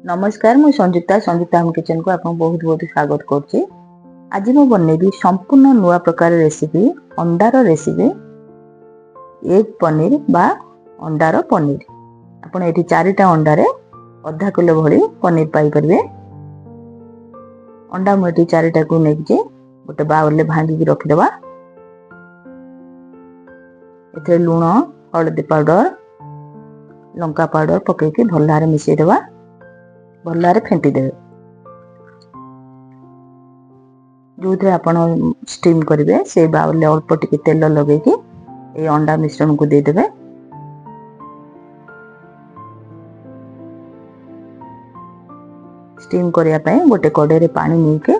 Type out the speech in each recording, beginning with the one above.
नमस्कार मु संजुक्ता हम किचन को आपको बहुत बहुत स्वागत करछि। आज मु बनेबी संपूर्ण नुआ प्रकार recipe under recipe egg paneer बा अंडार पनीर। आपण एठी 4टा अंडारे आधा किलो भली पनीर पाई परिबे। अंडा मु एठी 4टा को नेकजे गोटे बाउल ले भांगी रखि देबा। एथे लूण हळदी पाउडर लंका पाउडर पके के भल्लारे मिसै देबा। भल्लारे फेंटी देबे। जो थे आपण स्टीम करिवे से बाउल अल्प टिके तेल लगे कि ए अंडा मिश्रण को दे देबे। स्टीम करिया पय गोटे कड़े रे पानी नै के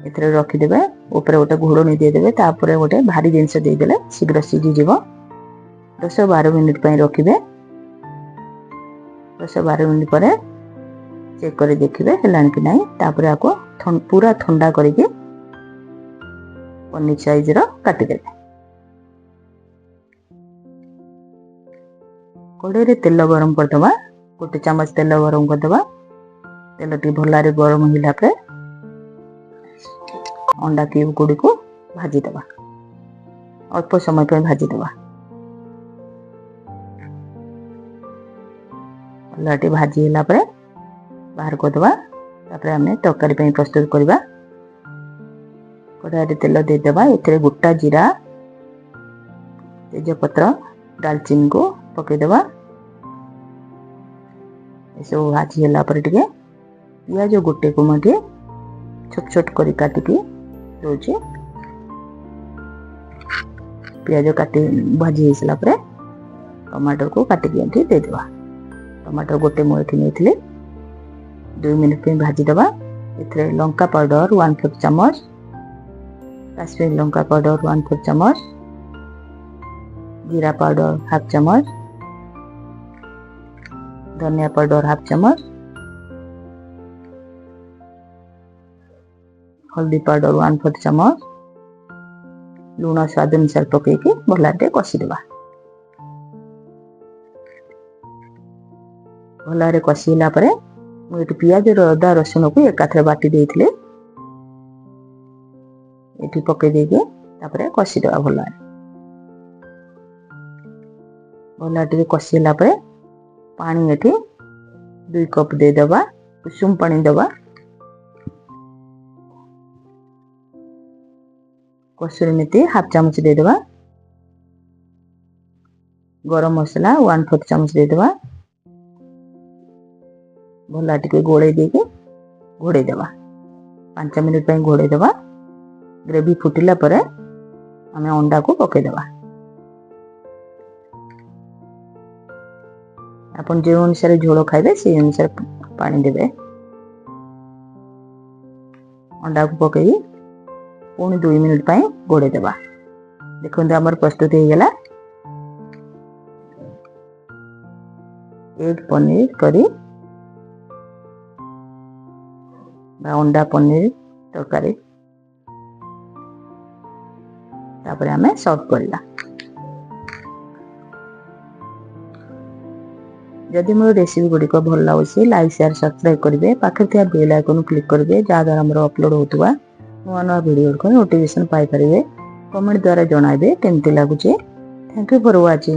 एथरे रखि देबे। ऊपर गोटे घोड़नी दे देबे। तापर गोटे भारी जिंस दे देले शीघ्र सिझी जीवो। 10-12 मिनिट पय रखिबे। 10-12 मिनिट परे चेक कर देखिए हेलान कि नहीं। तापर आपको पूरा ठंडा करके पनीर साइज रो काटी देबे। कड़े रे तेल गरम कर दबा। गोटे चम्मच तेल गरम कर दबा। तेल टी भल्लारे गरम हिला पे अंडा क्यूब गुडी को भाजी दबा। अल्प समय पे भाजी दबा। अंडा टी भाजी हिला पे बाहर कर दबा। तापर हमें तरकारी पे प्रस्तुत करबा। कड़ाई तेल दे देबा। एथरे गोटा जीरा तेजपत्र दालचीनी को पके देबा। ऐसे भाजी होला पर टिके पियाज गोटे को मगे छोट छोट करी काटी के दोचे। पियाज काटी भाजी हेसला पर टमाटर को काटी के एठी दे देबा। टमाटर गोटे मु एठी नेथिले 2 मिनट पे भाजी दबा। इथरे लंका पाउडर 1/4 चम्मच काश्मीरी लंका पाउडर 1/4 चम्मच जीरा पाउडर 1/2 चम्मच धनिया पाउडर 1/2 चम्मच हल्दी पाउडर 1/4 चम्मच लूण स्वाद अनुसार पके के भलाटे कसी देबा। भलारे कसीला परे मुझे पियाज अदा रसुण को एकाथरे बाटी देइथिले एठी पके देके तापरे कसी देबा। भला टिके कसीला परे पानी एठी 2 कप दे देबा। कुसुम पानी देबा। कसूरी मेथी 1/2 चम्मच दे देबा। गरम मसला 1/4 चम्मच दे देबा। भला टिके गोळे देके घोड़े देबा। 5 मिनिट पे घोड़े देबा। ग्रेवी फुटिला परे हमें अंडा को पके देबा। अपन जे अनुसार झोल खाइबे से अनुसार पानी देबे। अंडा को पके पुणी 2 मिनिट पे घोड़े देबा। देखो हमर प्रस्तुत हो गेला एग पनीर करी अंडा पनीर तरकारी। तापर हमें सर्व करला। जदि मोर रेसिपी गुडी को भल लागुसी लाइक शेयर सब्सक्राइब करिवे। पाखे थिया बेल आइकन क्लिक करिवे जा द्वारा हमर अपलोड होतुवा नुआ नुआ वीडियो को नोटिफिकेशन पाई परिवे। कमेंट द्वारा जणाइबे केमति लागुची। Thank you for watching.